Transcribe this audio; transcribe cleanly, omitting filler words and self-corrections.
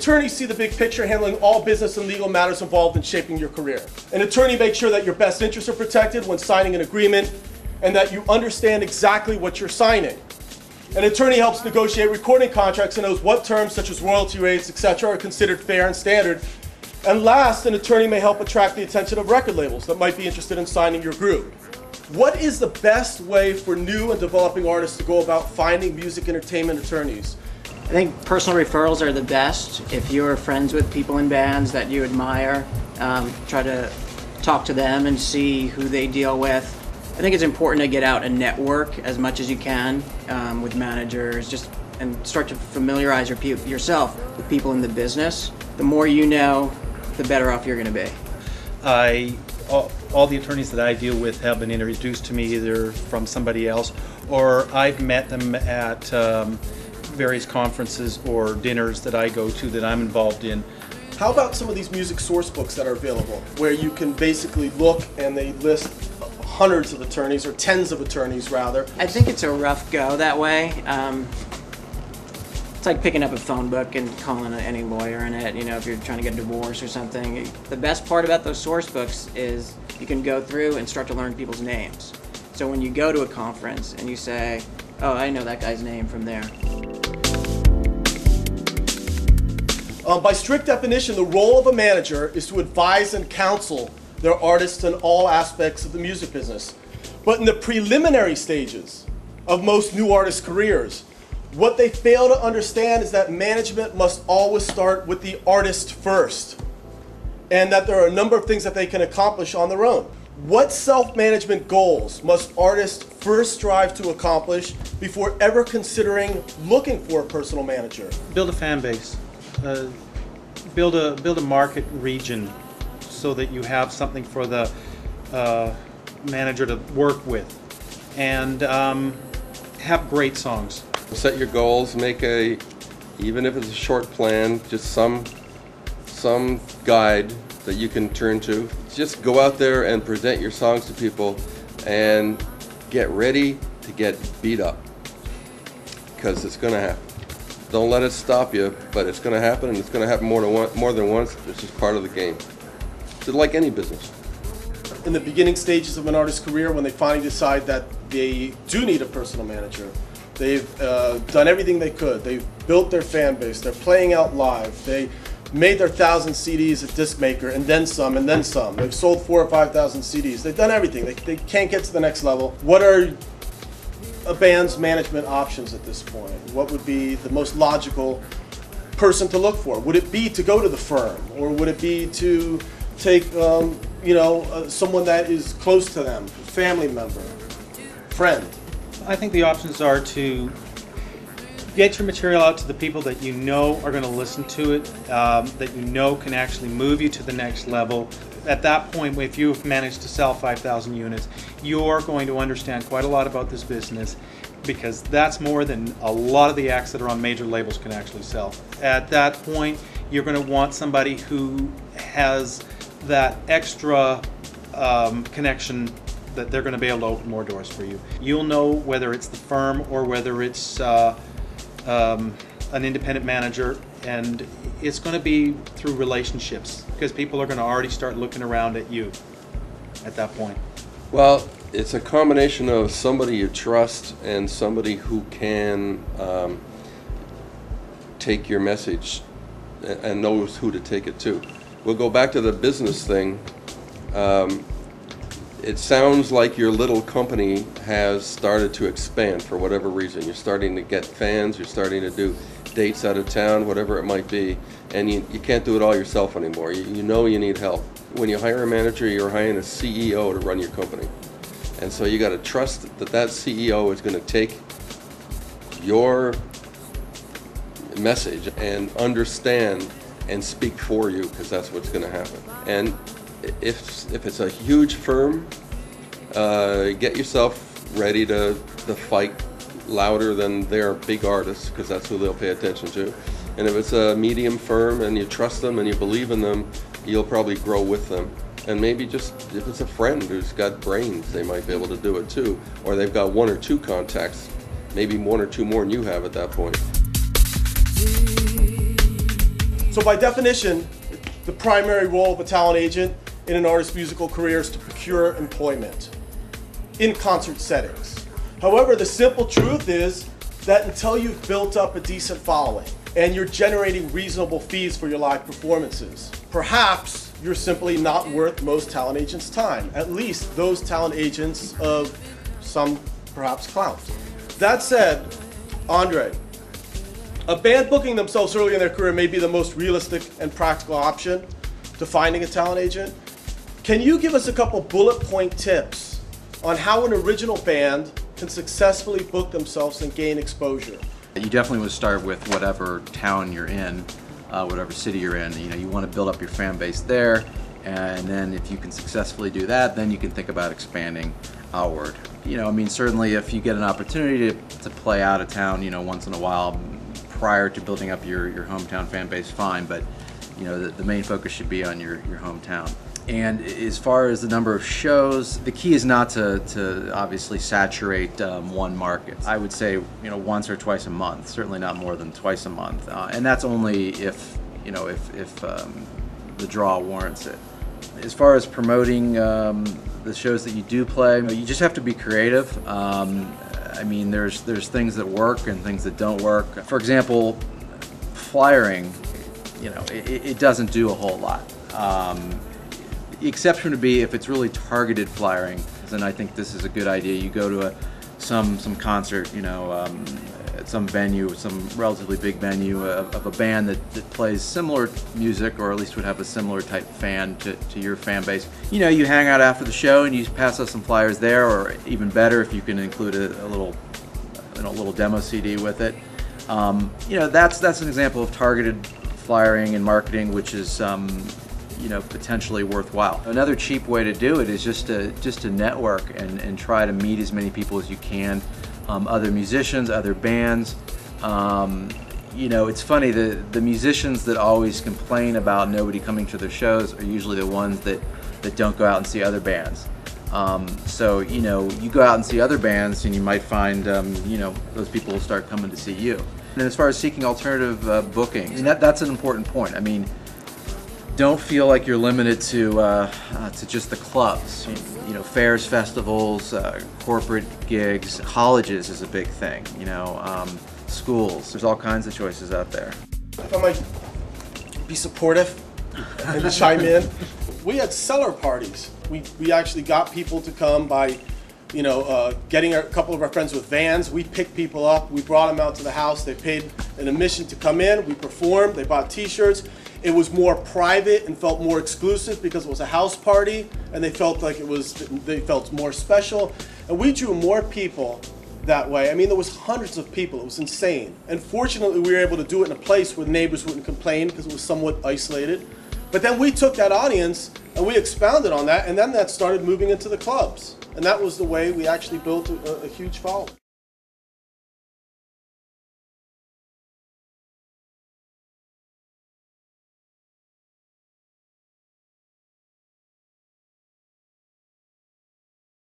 Attorneys see the big picture, handling all business and legal matters involved in shaping your career. An attorney makes sure that your best interests are protected when signing an agreement and that you understand exactly what you're signing. An attorney helps negotiate recording contracts and knows what terms such as royalty rates, etc. are considered fair and standard. And last, an attorney may help attract the attention of record labels that might be interested in signing your group. What is the best way for new and developing artists to go about finding music entertainment attorneys? I think personal referrals are the best. If you're friends with people in bands that you admire, try to talk to them and see who they deal with. I think it's important to get out and network as much as you can with managers, and start to familiarize yourself with people in the business. The more you know, the better off you're going to be. All the attorneys that I deal with have been introduced to me either from somebody else, or I've met them at various conferences or dinners that I go to that I'm involved in. How about some of these music source books that are available, where you can basically look and they list hundreds of attorneys, or tens of attorneys rather? I think it's a rough go that way. It's like picking up a phone book and calling any lawyer in it, if you're trying to get a divorce or something. The best part about those source books is you can go through and start to learn people's names. So when you go to a conference and you say, oh, I know that guy's name from there. By strict definition, the role of a manager is to advise and counsel their artists in all aspects of the music business. But in the preliminary stages of most new artists' careers, what they fail to understand is that management must always start with the artist first, and that there are a number of things that they can accomplish on their own. What self-management goals must artists first strive to accomplish before ever considering looking for a personal manager? Build a fan base, build a market region so that you have something for the manager to work with, and have great songs. Set your goals, make even if it's a short plan, just some guide that you can turn to. Just go out there and present your songs to people and get ready to get beat up, because it's going to happen. Don't let it stop you, but it's going to happen, and it's going to happen more than once. It's just part of the game. It's like any business. In the beginning stages of an artist's career, when they finally decide that they do need a personal manager, they've done everything they could. They've built their fan base. They're playing out live. They made their 1,000 CDs at Disc Maker, and then some, and then some. They've sold 4,000 or 5,000 CDs. They've done everything. They can't get to the next level. What are a band's management options at this point? What would be the most logical person to look for? Would it be to go to the firm, or would it be to take someone that is close to them, family member, friend? I think the options are to get your material out to the people that you know are going to listen to it, that you know can actually move you to the next level. At that point, if you've managed to sell 5,000 units, you're going to understand quite a lot about this business, because that's more than a lot of the acts that are on major labels can actually sell. At that point, you're going to want somebody who has that extra connection that they're going to be able to open more doors for you. You'll know whether it's the firm or whether it's an independent manager, and it's going to be through relationships, because people are going to already start looking around at you at that point. Well, it's a combination of somebody you trust and somebody who can take your message and knows who to take it to. We'll go back to the business thing. It sounds like your little company has started to expand for whatever reason. You're starting to get fans, you're starting to do dates out of town, whatever it might be, and you can't do it all yourself anymore. You know you need help. When you hire a manager, you're hiring a CEO to run your company. And so you got to trust that CEO is going to take your message and understand and speak for you, because that's what's going to happen. And if it's a huge firm, get yourself ready to fight louder than their big artists, because that's who they'll pay attention to. And if it's a medium firm and you trust them and you believe in them, you'll probably grow with them. And maybe just if it's a friend who's got brains, they might be able to do it too. Or they've got 1 or 2 contacts, maybe 1 or 2 more than you have at that point. So by definition, the primary role of a talent agent in an artist's musical career is to procure employment in concert settings. However, the simple truth is that until you've built up a decent following and you're generating reasonable fees for your live performances, perhaps you're simply not worth most talent agents' time, at least those talent agents of some perhaps clout. That said, Andre, a band booking themselves early in their career may be the most realistic and practical option to finding a talent agent. Can you give us a couple bullet point tips on how an original band can successfully book themselves and gain exposure? You definitely would start with whatever town you're in, whatever city you're in. You know, you want to build up your fan base there, and then if you can successfully do that, then you can think about expanding outward. You know, I mean, certainly if you get an opportunity to play out of town, you know, once in a while prior to building up your hometown fan base, fine, but you know, the main focus should be on your hometown. And as far as the number of shows, the key is not to obviously saturate one market. I would say, you know, once or twice a month, certainly not more than twice a month, and that's only if, you know, if the draw warrants it. As far as promoting the shows that you do play, you just have to be creative. I mean, there's things that work and things that don't work. For example, flyering, you know, it doesn't do a whole lot. The exception would be if it's really targeted flyering, then I think this is a good idea. You go to some concert, you know, at some venue, some relatively big venue of a band that plays similar music, or at least would have a similar type fan to your fan base. You know, you hang out after the show and you pass out some flyers there, or even better if you can include a little demo CD with it. You know, that's an example of targeted flyering and marketing, which is you know, potentially worthwhile. Another cheap way to do it is just to network and try to meet as many people as you can, other musicians, other bands. You know, it's funny, the musicians that always complain about nobody coming to their shows are usually the ones that don't go out and see other bands. So, you know, you go out and see other bands and you might find, you know, those people will start coming to see you. And as far as seeking alternative bookings, I mean, that's an important point. I mean, don't feel like you're limited to just the clubs. You know, fairs, festivals, corporate gigs, colleges is a big thing. You know, schools. There's all kinds of choices out there. If I might be supportive and to chime in, we had cellar parties. We actually got people to come by, you know, getting a couple of our friends with vans. We picked people up. We brought them out to the house. They paid an admission to come in. We performed. They bought T-shirts. It was more private and felt more exclusive because it was a house party, and they felt like they felt more special. And we drew more people that way. I mean, there was hundreds of people. It was insane. And fortunately, we were able to do it in a place where neighbors wouldn't complain because it was somewhat isolated. But then we took that audience and we expounded on that, and then that started moving into the clubs. And that was the way we actually built a huge following.